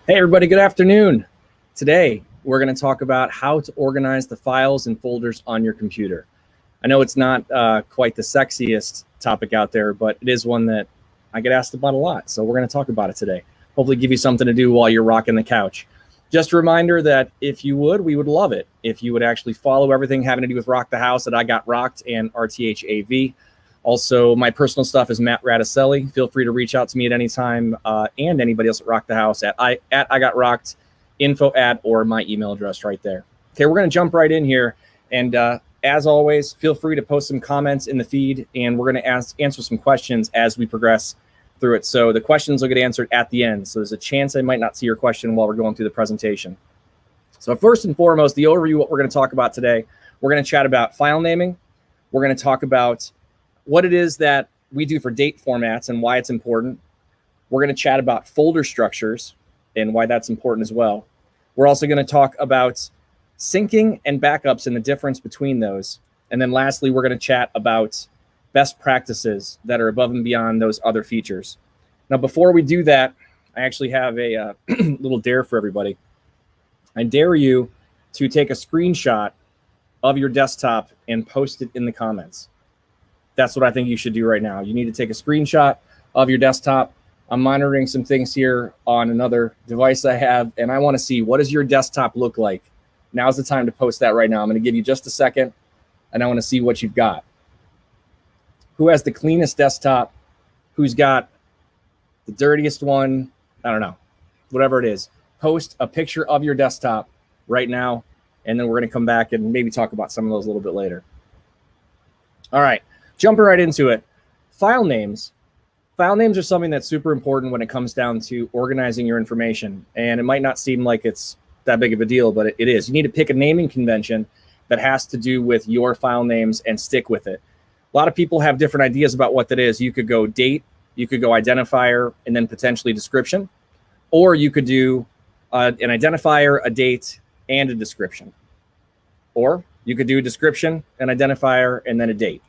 Hey everybody, good afternoon. Today, we're going to talk about how to organize the files and folders on your computer. I know it's not quite the sexiest topic out there, but it is one that I get asked about a lot. So we're going to talk about it today. Hopefully give you something to do while you're rocking the couch. Just a reminder that if you would, we would love it if you would actually follow everything having to do with Rock the House at I Got Rocked and RTHAV. Also, my personal stuff is Matt Radicelli. Feel free to reach out to me at any time, and anybody else at Rock the House at I Got Rocked, info at, or my email address right there. Okay, we're going to jump right in here. And as always, feel free to post some comments in the feed, and we're going to answer some questions as we progress through it. So the questions will get answered at the end. So there's a chance I might not see your question while we're going through the presentation. So first and foremost, the overview, what we're going to talk about today, we're going to chat about file naming. We're going to talk about what it is that we do for date formats and why it's important. We're going to chat about folder structures and why that's important as well. We're also going to talk about syncing and backups and the difference between those. And then lastly, we're going to chat about best practices that are above and beyond those other features. Now, before we do that, I actually have a little dare for everybody. I dare you to take a screenshot of your desktop and post it in the comments. That's what I think you should do right now. You need to take a screenshot of your desktop. I'm monitoring some things here on another device I have, and I want to see, what does your desktop look like? Now's the time to post that right now. I'm going to give you just a second, and I want to see what you've got. Who has the cleanest desktop? Who's got the dirtiest one? I don't know. Whatever it is. Post a picture of your desktop right now, and then we're going to come back and maybe talk about some of those a little bit later. All right. Jumping right into it, file names. File names are something that's super important when it comes down to organizing your information. And it might not seem like it's that big of a deal, but it is. You need to pick a naming convention that has to do with your file names and stick with it. A lot of people have different ideas about what that is. You could go date, you could go identifier, and then potentially description. Or you could do an identifier, a date, and a description. Or you could do a description, an identifier, and then a date.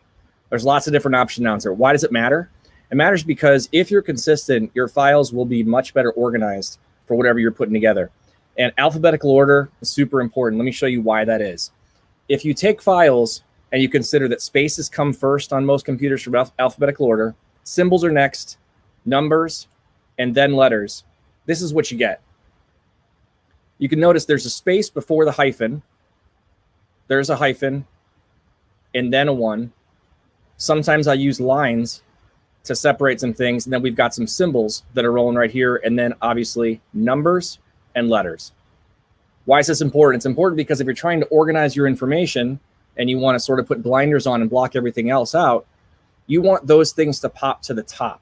There's lots of different options out there. Why does it matter? It matters because if you're consistent, your files will be much better organized for whatever you're putting together. And alphabetical order is super important. Let me show you why that is. If you take files and you consider that spaces come first on most computers for alphabetical order, symbols are next, numbers, and then letters, this is what you get. You can notice there's a space before the hyphen, there's a hyphen, and then a 1. Sometimes I use lines to separate some things, and then we've got some symbols that are rolling right here, and then obviously numbers and letters. Why is this important? It's important because if you're trying to organize your information and you want to sort of put blinders on and block everything else out, you want those things to pop to the top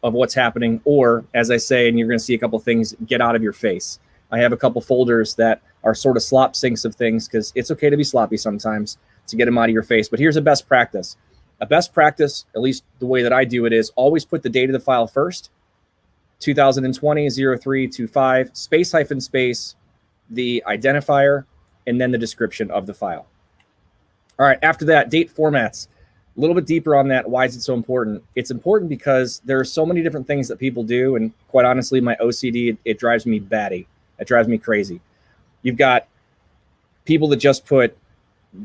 of what's happening, or as I say, and you're going to see a couple things, get out of your face. I have a couple folders that are sort of slop sinks of things because it's okay to be sloppy sometimes to get them out of your face. But here's a best practice. A best practice, at least the way that I do it, is always put the date of the file first, 2020-03-25, space hyphen space, the identifier, and then the description of the file. All right, after that, date formats. A little bit deeper on that. Why is it so important? It's important because there are so many different things that people do, and quite honestly, my OCD, it drives me batty. It drives me crazy. You've got people that just put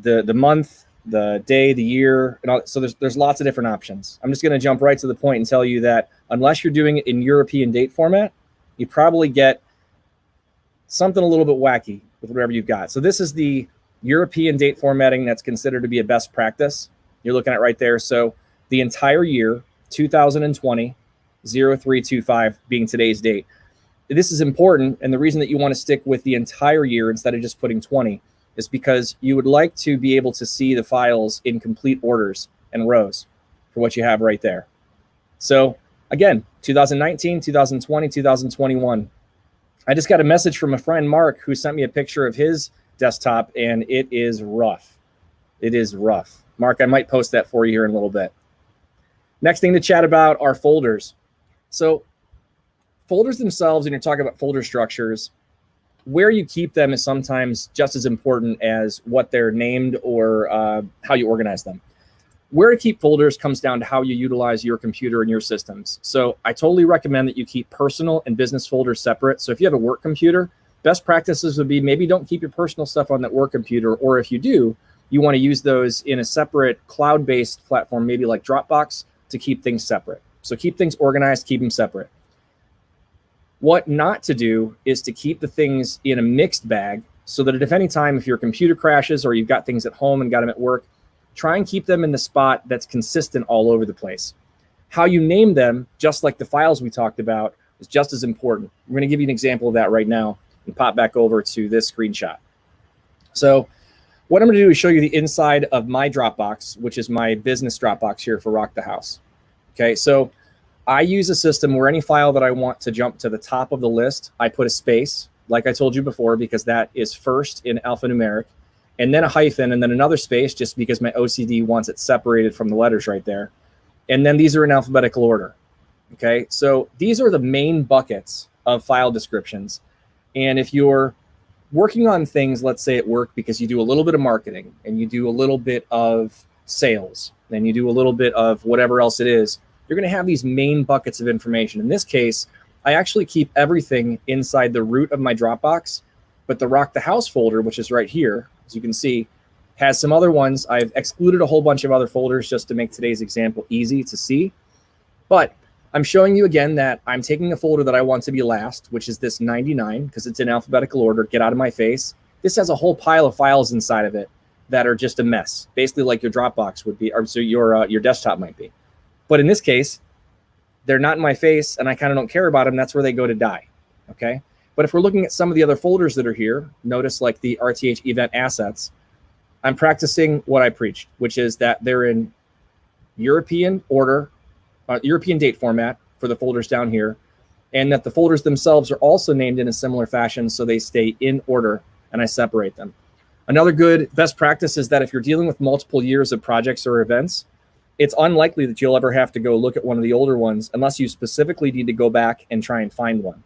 the month, the day, the year, and all. So there's lots of different options. I'm just going to jump right to the point and tell you that unless you're doing it in European date format, you probably get something a little bit wacky with whatever you've got. So this is the European date formatting that's considered to be a best practice. You're looking at right there. So the entire year, 2020-03-25 being today's date. This is important, and the reason that you want to stick with the entire year instead of just putting 20 is because you would like to be able to see the files in complete orders and rows for what you have right there. So again, 2019, 2020, 2021. I just got a message from a friend, Mark, who sent me a picture of his desktop, and it is rough. It is rough. Mark, I might post that for you here in a little bit. Next thing to chat about are folders. So folders themselves, and you're talking about folder structures, where you keep them is sometimes just as important as what they're named or how you organize them. Where to keep folders comes down to how you utilize your computer and your systems. So I totally recommend that you keep personal and business folders separate. So if you have a work computer, best practices would be maybe don't keep your personal stuff on that work computer, or if you do, you want to use those in a separate cloud-based platform, maybe like Dropbox, to keep things separate. So keep things organized, keep them separate. What not to do is to keep the things in a mixed bag, so that if any time, if your computer crashes or you've got things at home and got them at work, try and keep them in the spot that's consistent all over the place. How you name them, just like the files we talked about, is just as important. I'm going to give you an example of that right now and pop back over to this screenshot. So what I'm going to do is show you the inside of my Dropbox, which is my business Dropbox here for Rock the House. Okay, so I use a system where any file that I want to jump to the top of the list, I put a space, like I told you before, because that is first in alphanumeric, and then a hyphen, and then another space, just because my OCD wants it separated from the letters right there. And then these are in alphabetical order. Okay, so these are the main buckets of file descriptions. And if you're working on things, let's say at work, because you do a little bit of marketing and you do a little bit of sales, and you do a little bit of whatever else it is, you're going to have these main buckets of information. In this case, I actually keep everything inside the root of my Dropbox, but the Rock the House folder, which is right here, as you can see, has some other ones. I've excluded a whole bunch of other folders just to make today's example easy to see. But I'm showing you again that I'm taking a folder that I want to be last, which is this 99, because it's in alphabetical order. Get out of my face. This has a whole pile of files inside of it that are just a mess, basically like your Dropbox would be, or so your desktop might be. But in this case, they're not in my face, and I kind of don't care about them. That's where they go to die. Okay. But if we're looking at some of the other folders that are here, notice like the RTH event assets, I'm practicing what I preached, which is that they're in European order, European date format for the folders down here, and that the folders themselves are also named in a similar fashion, so they stay in order, and I separate them. Another good best practice is that if you're dealing with multiple years of projects or events, it's unlikely that you'll ever have to go look at one of the older ones unless you specifically need to go back and try and find one.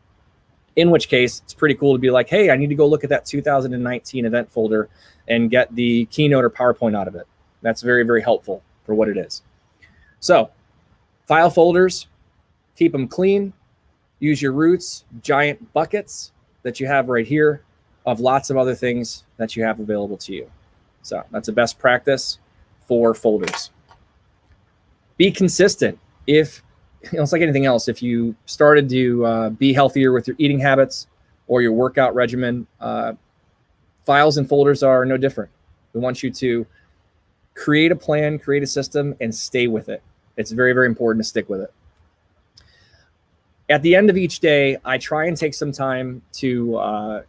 In which case, it's pretty cool to be like, hey, I need to go look at that 2019 event folder and get the Keynote or PowerPoint out of it. That's very, very helpful for what it is. So, file folders, keep them clean. Use your roots, giant buckets that you have right here of lots of other things that you have available to you. So, that's a best practice for folders. Be consistent. If it's like anything else, if you started to be healthier with your eating habits or your workout regimen, files and folders are no different. We want you to create a plan, create a system, and stay with it. It's very, very important to stick with it. At the end of each day, I try and take some time to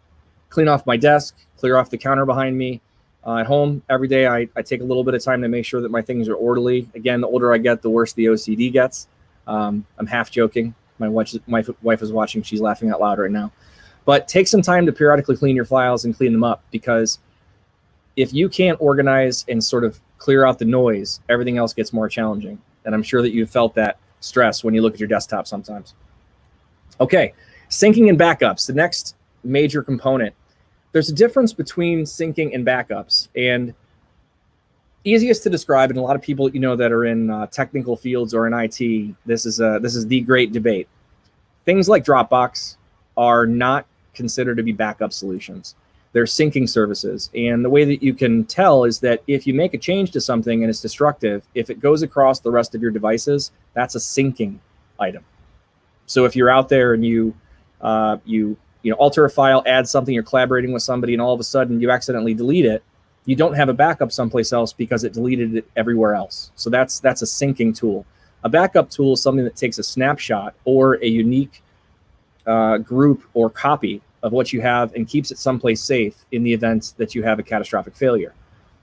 clean off my desk, clear off the counter behind me. At home, every day, I take a little bit of time to make sure that my things are orderly. Again, the older I get, the worse the OCD gets. I'm half joking. My wife is watching. She's laughing out loud right now. But take some time to periodically clean your files and clean them up, because if you can't organize and sort of clear out the noise, everything else gets more challenging. And I'm sure that you've felt that stress when you look at your desktop sometimes. Okay, syncing and backups, the next major component. There's a difference between syncing and backups, and easiest to describe, and a lot of people that are in technical fields or in IT, this is the great debate. Things like Dropbox are not considered to be backup solutions. They're syncing services, and the way that you can tell is that if you make a change to something and it's destructive, if it goes across the rest of your devices, that's a syncing item. So if you're out there and you alter a file, add something, you're collaborating with somebody, and all of a sudden you accidentally delete it, you don't have a backup someplace else because it deleted it everywhere else. So that's a syncing tool. A backup tool is something that takes a snapshot or a unique group or copy of what you have and keeps it someplace safe in the event that you have a catastrophic failure.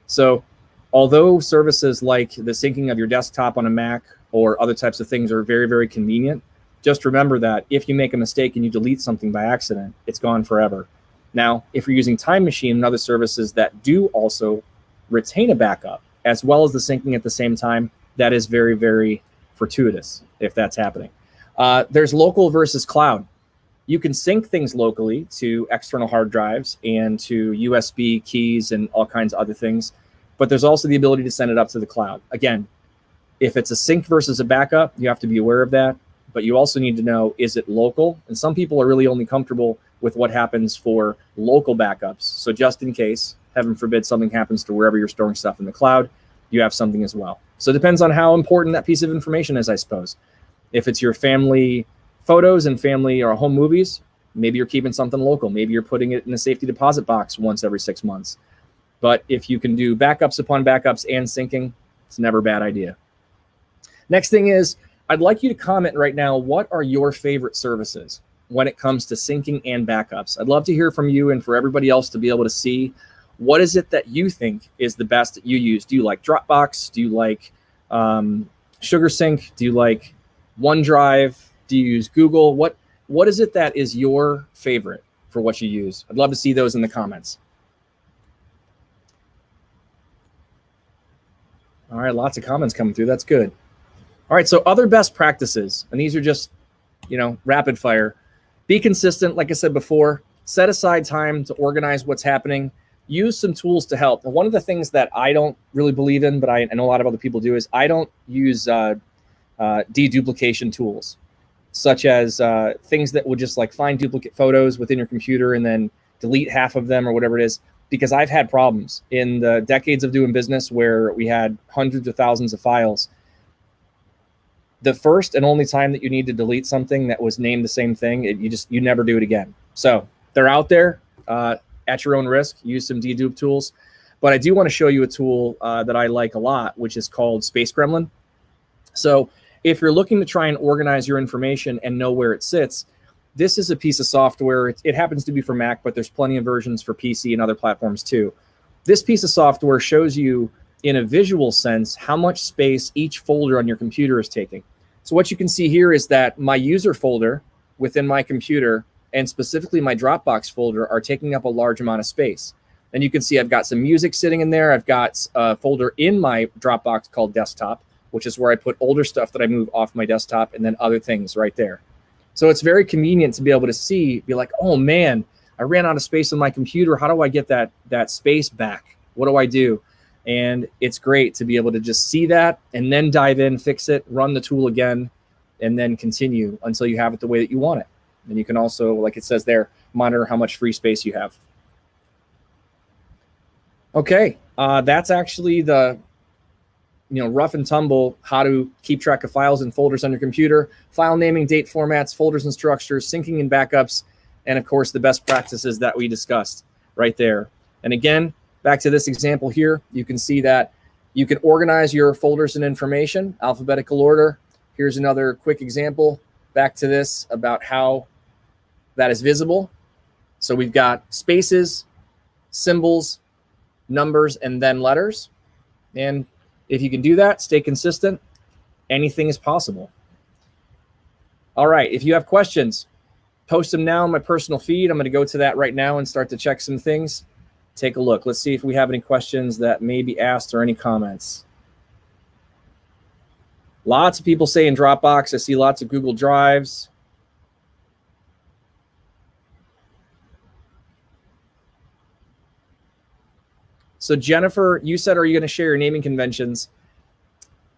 So although services like the syncing of your desktop on a Mac or other types of things are very, very convenient, just remember that if you make a mistake and you delete something by accident, it's gone forever. Now, if you're using Time Machine and other services that do also retain a backup, as well as the syncing at the same time, that is very, very fortuitous if that's happening. There's local versus cloud. You can sync things locally to external hard drives and to USB keys and all kinds of other things, but there's also the ability to send it up to the cloud. Again, If it's a sync versus a backup, you have to be aware of that. But you also need to know, is it local? And some people are really only comfortable with what happens for local backups. So just in case, heaven forbid, something happens to wherever you're storing stuff in the cloud, you have something as well. So it depends on how important that piece of information is, I suppose. If it's your family photos and family or home movies, maybe you're keeping something local. Maybe you're putting it in a safety deposit box once every 6 months. But if you can do backups upon backups and syncing, it's never a bad idea. Next thing is, I'd like you to comment right now, what are your favorite services when it comes to syncing and backups? I'd love to hear from you and for everybody else to be able to see, what is it that you think is the best that you use? Do you like Dropbox? Do you like SugarSync? Do you like OneDrive? Do you use Google? What is it that is your favorite for what you use? I'd love to see those in the comments. All right, lots of comments coming through. That's good. All right, so other best practices, and these are just, rapid fire. Be consistent, like I said before. Set aside time to organize what's happening. Use some tools to help. And one of the things that I don't really believe in, but I know a lot of other people do, is I don't use deduplication tools, such as things that will just like find duplicate photos within your computer and then delete half of them or whatever it is, because I've had problems in the decades of doing business where we had hundreds of thousands of files. The first and only time that you need to delete something that was named the same thing, you never do it again. So they're out there at your own risk. Use some dedupe tools. But I do want to show you a tool that I like a lot, which is called Space Gremlin. So if you're looking to try and organize your information and know where it sits, this is a piece of software. It happens to be for Mac, but there's plenty of versions for PC and other platforms too. This piece of software shows you in a visual sense how much space each folder on your computer is taking. So what you can see here is that my user folder within my computer and specifically my Dropbox folder are taking up a large amount of space. And you can see I've got some music sitting in there. I've got a folder in my Dropbox called Desktop, which is where I put older stuff that I move off my desktop, and then other things right there. So it's very convenient to be able to see, be like, oh man, I ran out of space on my computer. How do I get that space back? What do I do? And it's great to be able to just see that and then dive in, fix it, run the tool again, and then continue until you have it the way that you want it. And you can also, like it says there, monitor how much free space you have. Okay, that's actually the rough and tumble how to keep track of files and folders on your computer, file naming, date formats, folders and structures, syncing and backups, and of course the best practices that we discussed right there. And again, back to this example here, you can see that you can organize your folders and information, alphabetical order. Here's another quick example back to this about how that is visible. So we've got spaces, symbols, numbers, and then letters. And if you can do that, stay consistent, anything is possible. All right, if you have questions, post them now on my personal feed. I'm going to go to that right now and start to check some things. Take a look. Let's see if we have any questions that may be asked or any comments. Lots of people say in Dropbox. I see lots of Google Drives. So Jennifer, you said, are you going to share your naming conventions?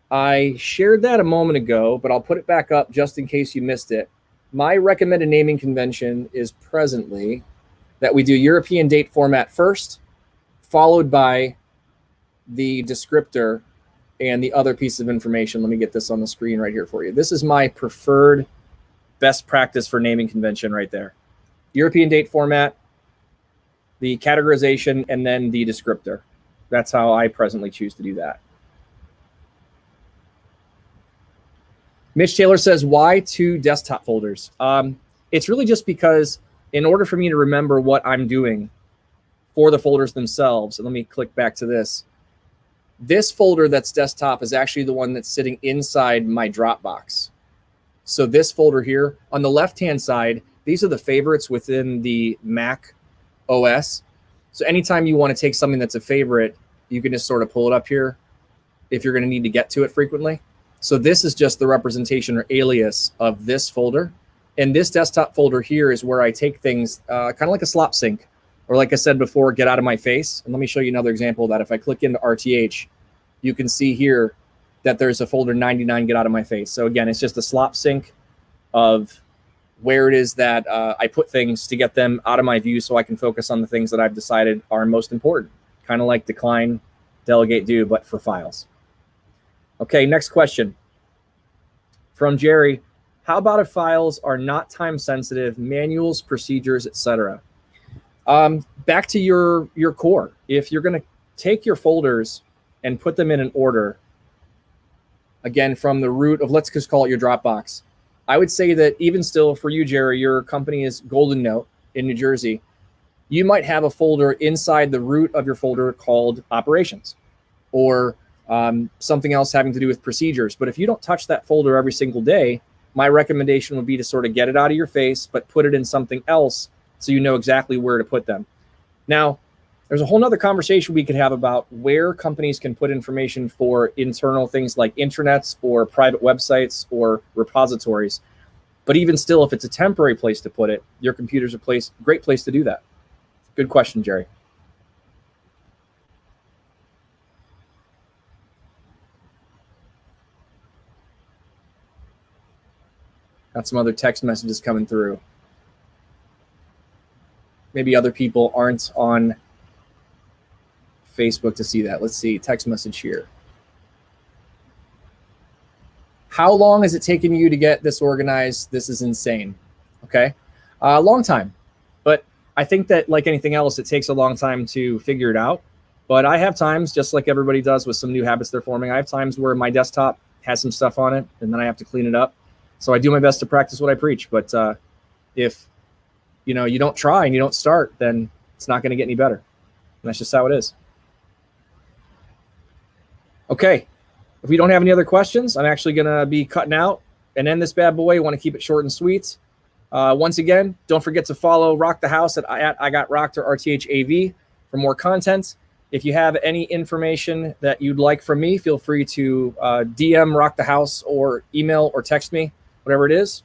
I shared that a moment ago, but I'll put it back up just in case you missed it. My recommended naming convention is presently that we do European date format first, followed by the descriptor and the other piece of information. Let me get this on the screen right here for you. This is my preferred best practice for naming convention right there. European date format, the categorization, and then the descriptor. That's how I presently choose to do that. Mitch Taylor says, why 2 desktop folders? It's really just because in order for me to remember what I'm doing for the folders themselves, and let me click back to this. This folder that's desktop is actually the one that's sitting inside my Dropbox. So this folder here, on the left-hand side, these are the favorites within the Mac OS. So anytime you want to take something that's a favorite, you can just sort of pull it up here if you're going to need to get to it frequently. So this is just the representation or alias of this folder. And this desktop folder here is where I take things kind of like a slop sync, or like I said before, get out of my face. And let me show you another example of that. If I click into RTH, you can see here that there's a folder 99 get out of my face. So again, it's just a slop sink of where it is that I put things to get them out of my view so I can focus on the things that I've decided are most important. Kind of like decline, delegate, do, but for files. Okay, next question from Jerry. How about if files are not time sensitive, manuals, procedures, etc.? Back to your core. If you're going to take your folders and put them in an order, again, from the root of, let's just call it your Dropbox, I would say that even still for you, Jerry, your company is Golden Note in New Jersey. You might have a folder inside the root of your folder called operations, or something else having to do with procedures. But if you don't touch that folder every single day, my recommendation would be to sort of get it out of your face, but put it in something else so you know exactly where to put them. Now, there's a whole nother conversation we could have about where companies can put information for internal things like intranets or private websites or repositories. But even still, if it's a temporary place to put it, your computer's a great place to do that. Good question, Jerry. Got some other text messages coming through. Maybe other people aren't on Facebook to see that. Let's see, text message here. How long has it taken you to get this organized? This is insane. Okay, a long time. But I think that like anything else, it takes a long time to figure it out. But I have times, just like everybody does with some new habits they're forming, I have times where my desktop has some stuff on it and then I have to clean it up. So I do my best to practice what I preach. But if you don't try and you don't start, then it's not going to get any better. And that's just how it is. Okay, if we don't have any other questions, I'm actually going to be cutting out and end this bad boy. I want to keep it short and sweet. Once again, don't forget to follow Rock the House at I Got Rocked or RTHAV for more content. If you have any information that you'd like from me, feel free to DM Rock the House or email or text me, whatever it is.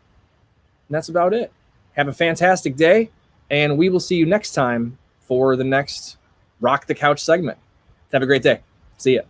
And that's about it. Have a fantastic day, and we will see you next time for the next Rock the Couch segment. Have a great day. See ya.